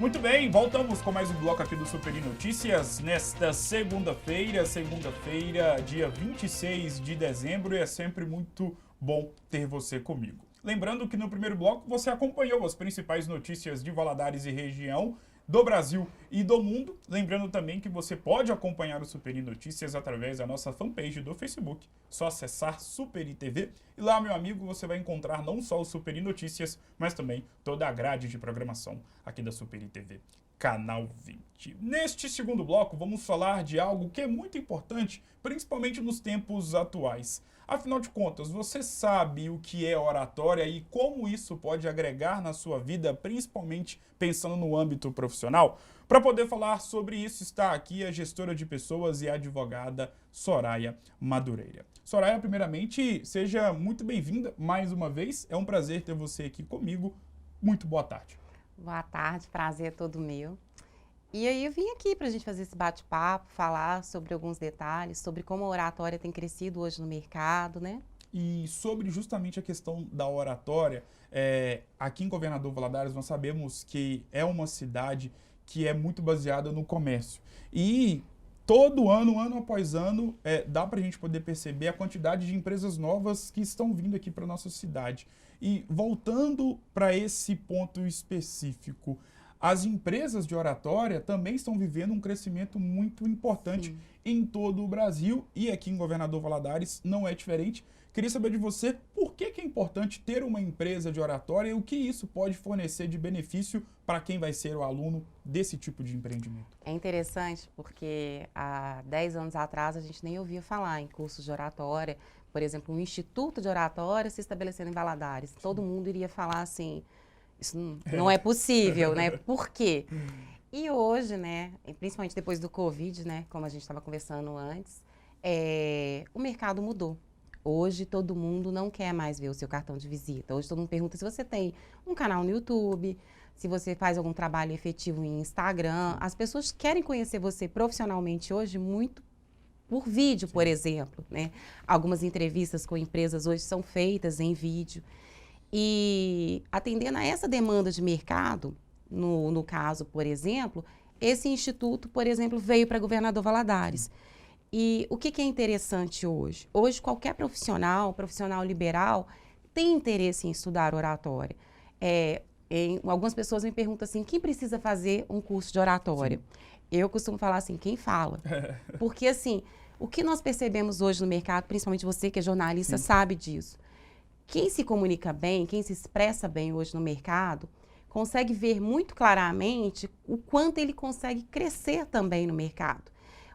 Muito bem, voltamos com mais um bloco aqui do Super Notícias nesta segunda-feira, dia 26 de dezembro, e é sempre muito bom ter você comigo. Lembrando que no primeiro bloco você acompanhou as principais notícias de Valadares e região, do Brasil e do mundo. Lembrando também que você pode acompanhar o Superi Notícias através da nossa fanpage do Facebook. Só acessar Superi TV e lá, meu amigo, você vai encontrar não só o Superi Notícias, mas também toda a grade de programação aqui da Superi TV, canal 20. Neste segundo bloco, vamos falar de algo que é muito importante, principalmente nos tempos atuais. Afinal de contas, você sabe o que é oratória e como isso pode agregar na sua vida, principalmente pensando no âmbito profissional? Para poder falar sobre isso, está aqui a gestora de pessoas e advogada Soraya Madureira. Soraya, primeiramente, seja muito bem-vinda mais uma vez. É um prazer ter você aqui comigo. Muito boa tarde. Boa tarde, prazer é todo meu. E aí eu vim aqui para a gente fazer esse bate-papo, falar sobre alguns detalhes, sobre como a oratória tem crescido hoje no mercado, né? E sobre justamente a questão da oratória, aqui em Governador Valadares nós sabemos que é uma cidade que é muito baseada no comércio. E todo ano, ano após ano, dá para a gente poder perceber a quantidade de empresas novas que estão vindo aqui para a nossa cidade. E voltando para esse ponto específico, as empresas de oratória também estão vivendo um crescimento muito importante em todo o Brasil e aqui em Governador Valadares não é diferente. Queria saber de você por que é importante ter uma empresa de oratória e o que isso pode fornecer de benefício para quem vai ser o aluno desse tipo de empreendimento. É interessante porque há 10 anos atrás a gente nem ouvia falar em cursos de oratória. Por exemplo, um instituto de oratória se estabelecendo em Valadares. Todo mundo iria falar assim, isso não é possível, né? Por quê? E hoje, né, principalmente depois do Covid, né, como a gente estava conversando antes, o mercado mudou. Hoje todo mundo não quer mais ver o seu cartão de visita. Hoje todo mundo pergunta se você tem um canal no YouTube, se você faz algum trabalho efetivo em Instagram. As pessoas querem conhecer você profissionalmente hoje muito por vídeo, por exemplo, né? Algumas entrevistas com empresas hoje são feitas em vídeo. E atendendo a essa demanda de mercado, no caso, por exemplo, esse instituto, por exemplo, veio para Governador Valadares. E o que é interessante hoje? Hoje, qualquer profissional liberal, tem interesse em estudar oratória. Algumas pessoas me perguntam assim, quem precisa fazer um curso de oratória? Sim. Eu costumo falar assim, quem fala. Porque, assim, o que nós percebemos hoje no mercado, principalmente você que é jornalista, sabe disso. Quem se comunica bem, quem se expressa bem hoje no mercado, consegue ver muito claramente o quanto ele consegue crescer também no mercado.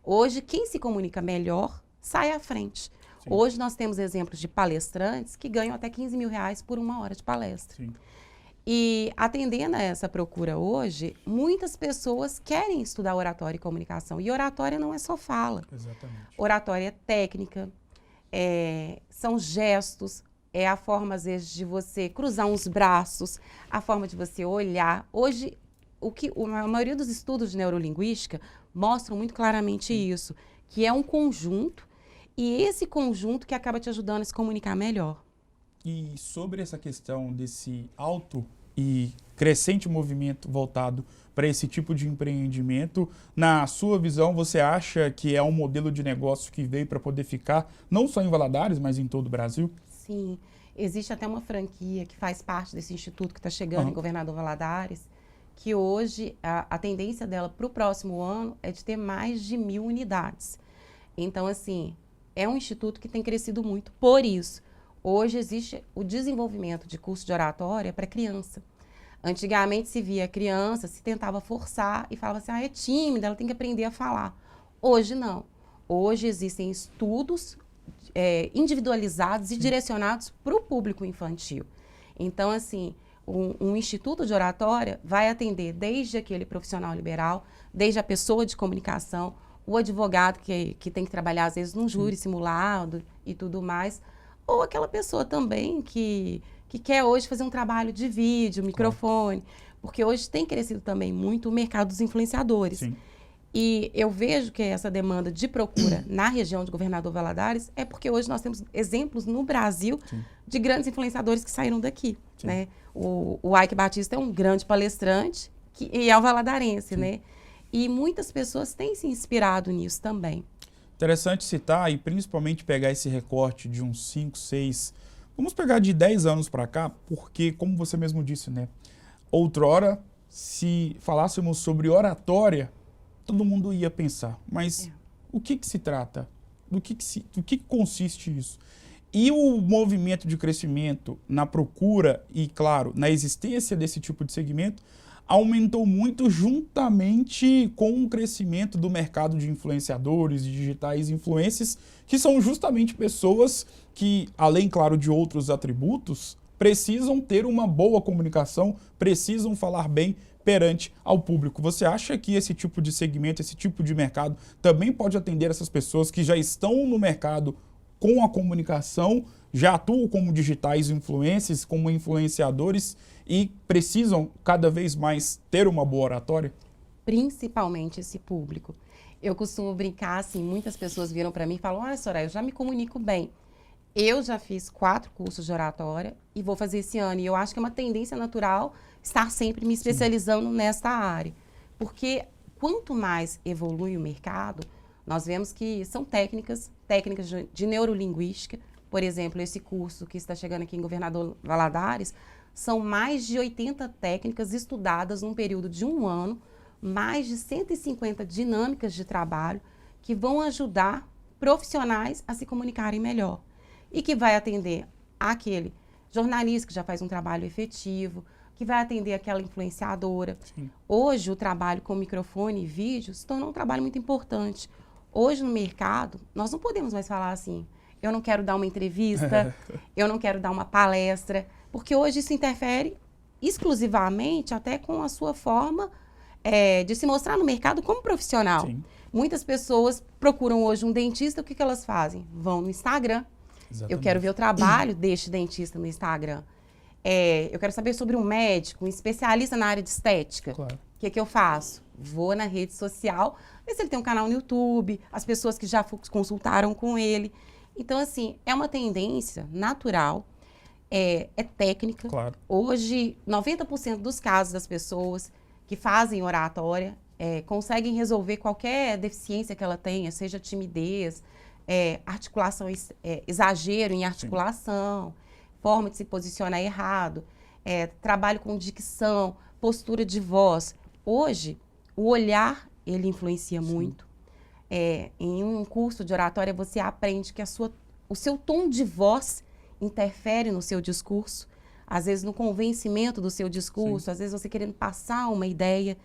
Hoje, quem se comunica melhor sai à frente. Sim. Hoje nós temos exemplos de palestrantes que ganham até 15 mil reais por uma hora de palestra. Sim. E atendendo a essa procura hoje, muitas pessoas querem estudar oratória e comunicação. E oratória não é só fala. Exatamente. Oratória é técnica, são gestos, é a forma, às vezes, de você cruzar uns braços, a forma de você olhar. Hoje, a maioria dos estudos de neurolinguística mostram muito claramente isso, que é um conjunto, e esse conjunto que acaba te ajudando a se comunicar melhor. E sobre essa questão desse alto e crescente movimento voltado para esse tipo de empreendimento, na sua visão, você acha que é um modelo de negócio que veio para poder ficar não só em Valadares, mas em todo o Brasil? Sim, existe até uma franquia que faz parte desse instituto que está chegando em Governador Valadares, que hoje a tendência dela para o próximo ano é de ter mais de 1.000 unidades. Então, assim, é um instituto que tem crescido muito por isso. Hoje existe o desenvolvimento de curso de oratória para criança. Antigamente se via criança, se tentava forçar e falava assim, é tímida, ela tem que aprender a falar. Hoje não. Hoje existem estudos individualizados e direcionados para o público infantil. Então, assim, um instituto de oratória vai atender desde aquele profissional liberal, desde a pessoa de comunicação, o advogado que tem que trabalhar, às vezes, num júri simulado e tudo mais, ou aquela pessoa também que quer hoje fazer um trabalho de vídeo, microfone, porque hoje tem crescido também muito o mercado dos influenciadores. Sim. E eu vejo que essa demanda de procura na região de Governador Valadares é porque hoje nós temos exemplos no Brasil de grandes influenciadores que saíram daqui, né? O Ike Batista é um grande palestrante e é o valadarense, né? E muitas pessoas têm se inspirado nisso também. Interessante citar e principalmente pegar esse recorte de uns 5, 6, vamos pegar de 10 anos para cá, porque, como você mesmo disse, né? Outrora, se falássemos sobre oratória, todo mundo ia pensar, mas o que se trata? Do que consiste isso? E o movimento de crescimento na procura e, claro, na existência desse tipo de segmento aumentou muito juntamente com o crescimento do mercado de influenciadores, de digitais influencers, que são justamente pessoas que, além, claro, de outros atributos, precisam ter uma boa comunicação, precisam falar bem perante ao público. Você acha que esse tipo de segmento, esse tipo de mercado também pode atender essas pessoas que já estão no mercado com a comunicação, já atuam como digitais influencers, como influenciadores e precisam cada vez mais ter uma boa oratória? Principalmente esse público. Eu costumo brincar assim, muitas pessoas viram para mim e falam: "Ah, Soraya, eu já me comunico bem. Eu já fiz 4 cursos de oratória e vou fazer esse ano." E eu acho que é uma tendência natural estar sempre me especializando nesta área. Porque quanto mais evolui o mercado, nós vemos que são técnicas de neurolinguística. Por exemplo, esse curso que está chegando aqui em Governador Valadares, são mais de 80 técnicas estudadas num período de 1 ano, mais de 150 dinâmicas de trabalho que vão ajudar profissionais a se comunicarem melhor. E que vai atender aquele jornalista que já faz um trabalho efetivo, que vai atender aquela influenciadora. Sim. Hoje, o trabalho com microfone e vídeo se tornou um trabalho muito importante. Hoje, no mercado, nós não podemos mais falar assim: eu não quero dar uma entrevista, eu não quero dar uma palestra, porque hoje isso interfere exclusivamente até com a sua forma de se mostrar no mercado como profissional. Sim. Muitas pessoas procuram hoje um dentista, o que elas fazem? Vão no Instagram. Exatamente. Eu quero ver o trabalho deste dentista no Instagram. Eu quero saber sobre um médico, um especialista na área de estética. Claro. O que eu faço? Vou na rede social, ver se ele tem um canal no YouTube, as pessoas que já consultaram com ele. Então, assim, é uma tendência natural, é técnica. Claro. Hoje, 90% dos casos das pessoas que fazem oratória conseguem resolver qualquer deficiência que ela tenha, seja timidez, articulação, exagero em articulação, forma de se posicionar errado, trabalho com dicção, postura de voz. Hoje, o olhar, ele influencia muito. Em um curso de oratória, você aprende que o seu tom de voz interfere no seu discurso, às vezes no convencimento do seu discurso, às vezes você querendo passar uma ideia,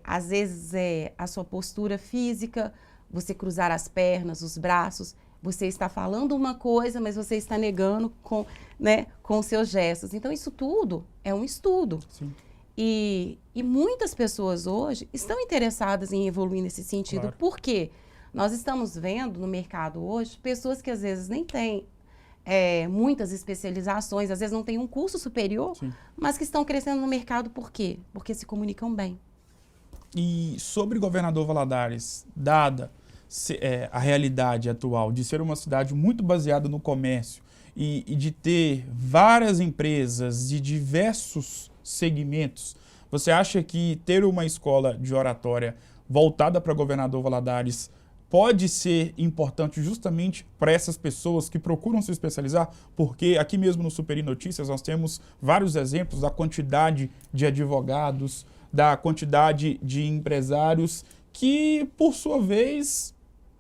às vezes a sua postura física, você cruzar as pernas, os braços, você está falando uma coisa, mas você está negando com seus gestos. Então, isso tudo é um estudo. Sim. E muitas pessoas hoje estão interessadas em evoluir nesse sentido. Claro. Por quê? Nós estamos vendo no mercado hoje pessoas que às vezes nem têm muitas especializações, às vezes não têm um curso superior, Sim. mas que estão crescendo no mercado. Por quê? Porque se comunicam bem. E sobre Governador Valadares, dada a realidade atual de ser uma cidade muito baseada no comércio e de ter várias empresas de diversos segmentos, você acha que ter uma escola de oratória voltada para Governador Valadares pode ser importante justamente para essas pessoas que procuram se especializar? Porque aqui mesmo no Superi Notícias nós temos vários exemplos da quantidade de advogados, da quantidade de empresários que, por sua vez,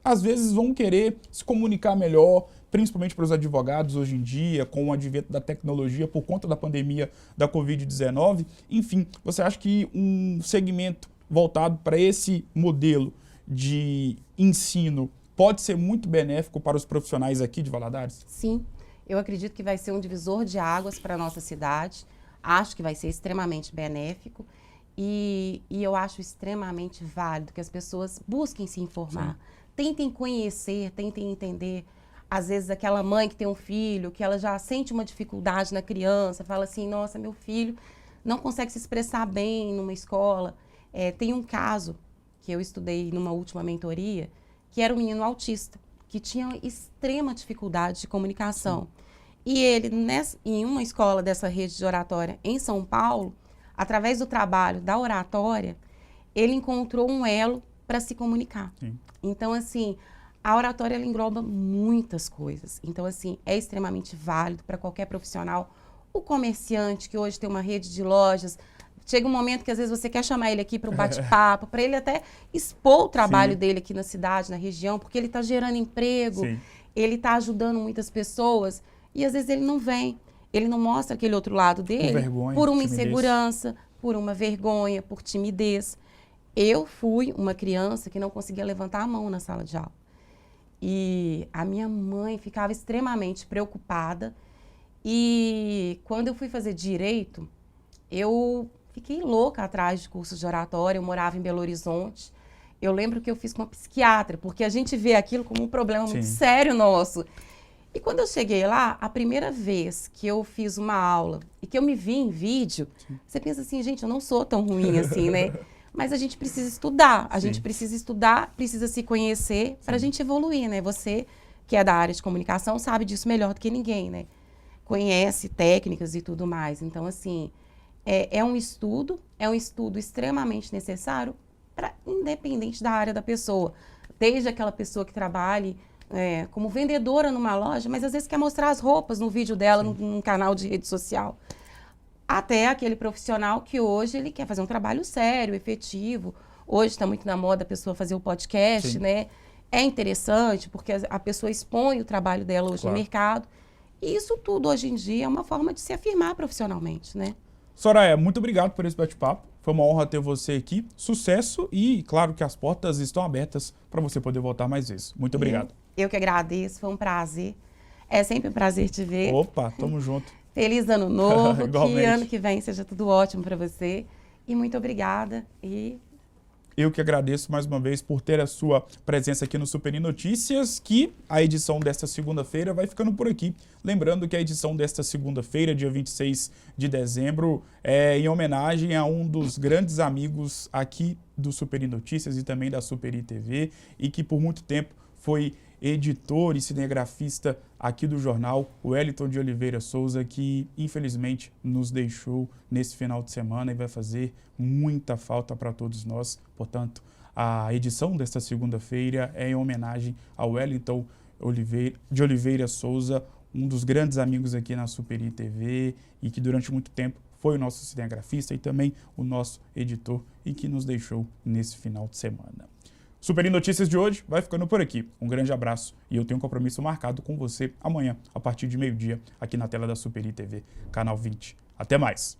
às vezes vão querer se comunicar melhor, principalmente para os advogados hoje em dia, com o advento da tecnologia por conta da pandemia da Covid-19. Enfim, você acha que um segmento voltado para esse modelo de ensino pode ser muito benéfico para os profissionais aqui de Valadares? Sim, eu acredito que vai ser um divisor de águas para a nossa cidade. Acho que vai ser extremamente benéfico. E eu acho extremamente válido que as pessoas busquem se informar. Sim. Tentem conhecer, tentem entender. Às vezes aquela mãe que tem um filho, que ela já sente uma dificuldade na criança, fala assim: nossa, meu filho não consegue se expressar bem numa escola. Tem um caso que eu estudei numa última mentoria, que era um menino autista, que tinha extrema dificuldade de comunicação. Sim. E ele, em uma escola dessa rede de oratória em São Paulo, através do trabalho da oratória, ele encontrou um elo para se comunicar. Sim. Então, assim, a oratória ela engloba muitas coisas. Então, assim, é extremamente válido para qualquer profissional. O comerciante, que hoje tem uma rede de lojas, chega um momento que às vezes você quer chamar ele aqui para um bate-papo, para ele até expor o trabalho dele aqui na cidade, na região, porque ele está gerando emprego, ele está ajudando muitas pessoas, e às vezes ele não vem. Ele não mostra aquele outro lado dele vergonha, por uma timidez. Insegurança, por uma vergonha, por timidez. Eu fui uma criança que não conseguia levantar a mão na sala de aula. E a minha mãe ficava extremamente preocupada. E quando eu fui fazer direito, eu fiquei louca atrás de cursos de oratória. Eu morava em Belo Horizonte. Eu lembro que eu fiz com uma psiquiatra, porque a gente vê aquilo como um problema muito sério nosso. E quando eu cheguei lá, a primeira vez que eu fiz uma aula e que eu me vi em vídeo, você pensa assim, gente, eu não sou tão ruim assim, né? Mas a gente precisa estudar, precisa se conhecer para a gente evoluir, né? Você, que é da área de comunicação, sabe disso melhor do que ninguém, né? Conhece técnicas e tudo mais. Então, assim, é um estudo extremamente necessário para independente da área da pessoa. Desde aquela pessoa que trabalhe como vendedora numa loja, mas às vezes quer mostrar as roupas no vídeo dela, num canal de rede social. Até aquele profissional que hoje ele quer fazer um trabalho sério, efetivo. Hoje está muito na moda a pessoa fazer o podcast, né? É interessante porque a pessoa expõe o trabalho dela hoje no mercado. E isso tudo hoje em dia é uma forma de se afirmar profissionalmente, né? Soraya, muito obrigado por esse bate-papo. Foi uma honra ter você aqui. Sucesso e, claro, que as portas estão abertas para você poder voltar mais vezes. Muito obrigado. Eu que agradeço, foi um prazer. É sempre um prazer te ver. Opa, tamo junto. Feliz ano novo, que ano que vem seja tudo ótimo para você. E muito obrigada. Eu que agradeço mais uma vez por ter a sua presença aqui no Super Notícias, que a edição desta segunda-feira vai ficando por aqui. Lembrando que a edição desta segunda-feira, dia 26 de dezembro, é em homenagem a um dos grandes amigos aqui do Super Notícias e também da Super TV, e que por muito tempo foi editor e cinegrafista aqui do jornal, o Wellington de Oliveira Souza, que infelizmente nos deixou nesse final de semana e vai fazer muita falta para todos nós. Portanto, a edição desta segunda-feira é em homenagem ao Wellington de Oliveira Souza, um dos grandes amigos aqui na Super TV e que durante muito tempo foi o nosso cinegrafista e também o nosso editor e que nos deixou nesse final de semana. Super Notícias de hoje vai ficando por aqui. Um grande abraço e eu tenho um compromisso marcado com você amanhã, a partir de meio-dia, aqui na tela da Super TV, canal 20. Até mais!